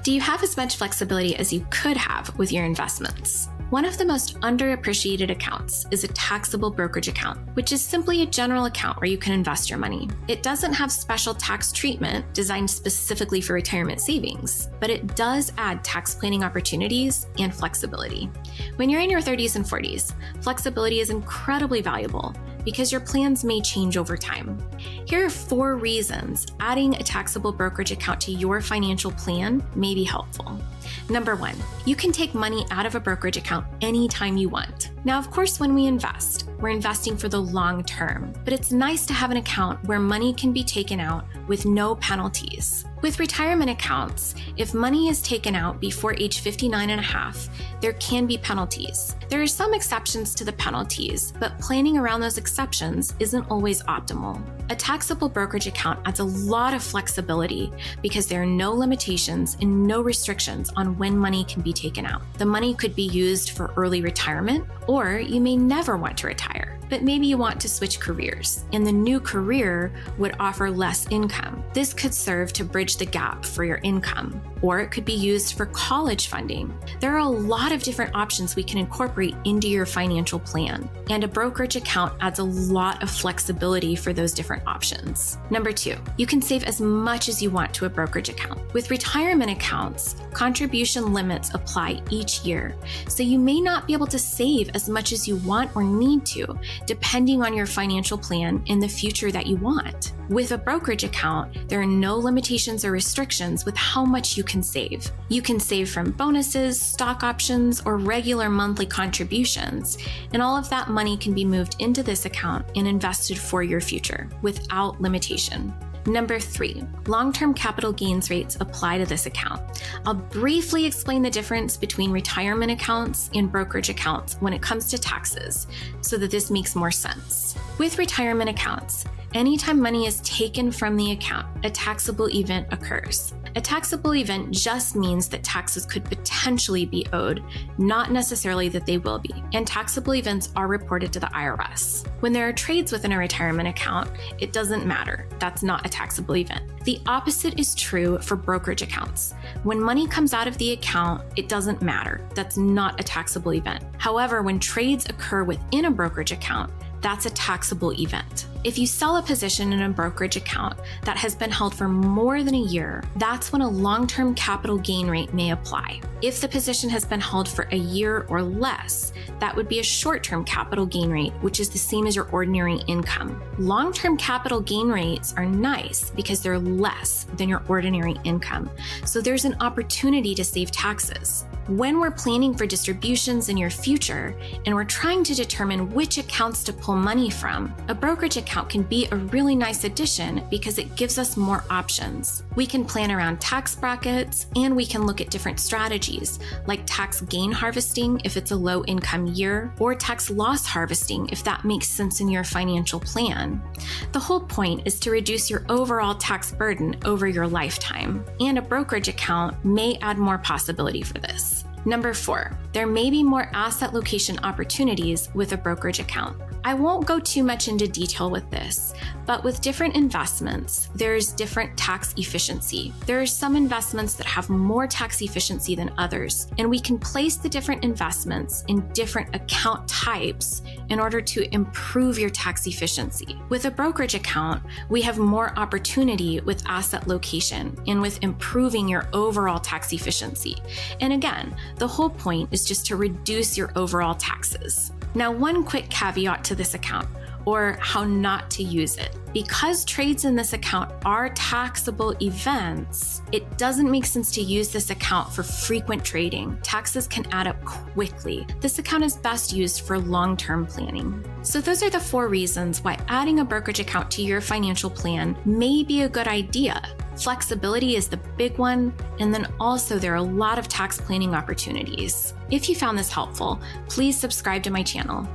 Do you have as much flexibility as you could have with your investments? One of the most underappreciated accounts is a taxable brokerage account, which is simply a general account where you can invest your money. It doesn't have special tax treatment designed specifically for retirement savings, but it does add tax planning opportunities and flexibility. When you're in your 30s and 40s, flexibility is incredibly valuable because your plans may change over time. Here are 4 reasons adding a taxable brokerage account to your financial plan may be helpful. Number 1, you can take money out of a brokerage account anytime you want. Now, of course, when we invest, we're investing for the long term, but it's nice to have an account where money can be taken out with no penalties. With retirement accounts, if money is taken out before age 59 and a half, there can be penalties. There are some exceptions to the penalties, but planning around those exceptions isn't always optimal. A taxable brokerage account adds a lot of flexibility because there are no limitations and no restrictions on when money can be taken out. The money could be used for early retirement, or you may never want to retire, but maybe you want to switch careers, and the new career would offer less income. This could serve to bridge the gap for your income, or it could be used for college funding. There are a lot of different options we can incorporate into your financial plan, and a brokerage account adds a lot of flexibility for those different options. Number 2, you can save as much as you want to a brokerage account. With retirement accounts, contribution limits apply each year, so you may not be able to save as much as you want or need to, depending on your financial plan in the future that you want. With a brokerage account, there are no limitations or restrictions with how much you can save. You can save from bonuses, stock options, or regular monthly contributions, and all of that money can be moved into this account and invested for your future without limitation. Number 3, long-term capital gains rates apply to this account. I'll briefly explain the difference between retirement accounts and brokerage accounts when it comes to taxes so that this makes more sense. With retirement accounts, anytime money is taken from the account, a taxable event occurs. A taxable event just means that taxes could potentially be owed, not necessarily that they will be, and taxable events are reported to the IRS. When there are trades within a retirement account, it doesn't matter. That's not a taxable event. The opposite is true for brokerage accounts. When money comes out of the account, it doesn't matter. That's not a taxable event. However, when trades occur within a brokerage account, that's a taxable event. If you sell a position in a brokerage account that has been held for more than a year, that's when a long-term capital gain rate may apply. If the position has been held for a year or less, that would be a short-term capital gain rate, which is the same as your ordinary income. Long-term capital gain rates are nice because they're less than your ordinary income, so there's an opportunity to save taxes. When we're planning for distributions in your future and we're trying to determine which accounts to pull money from, a brokerage account can be a really nice addition because it gives us more options. We can plan around tax brackets, and we can look at different strategies like tax gain harvesting if it's a low income year, or tax loss harvesting if that makes sense in your financial plan. The whole point is to reduce your overall tax burden over your lifetime, and a brokerage account may add more possibility for this. Number 4, there may be more asset location opportunities with a brokerage account. I won't go too much into detail with this, but with different investments, there's different tax efficiency. There are some investments that have more tax efficiency than others, and we can place the different investments in different account types in order to improve your tax efficiency. With a brokerage account, we have more opportunity with asset location and with improving your overall tax efficiency. And again, the whole point is just to reduce your overall taxes. Now, one quick caveat to this account, or how not to use it. Because trades in this account are taxable events, it doesn't make sense to use this account for frequent trading. Taxes can add up quickly. This account is best used for long-term planning. So those are the 4 reasons why adding a brokerage account to your financial plan may be a good idea. Flexibility is the big one, and then also there are a lot of tax planning opportunities. If you found this helpful, please subscribe to my channel.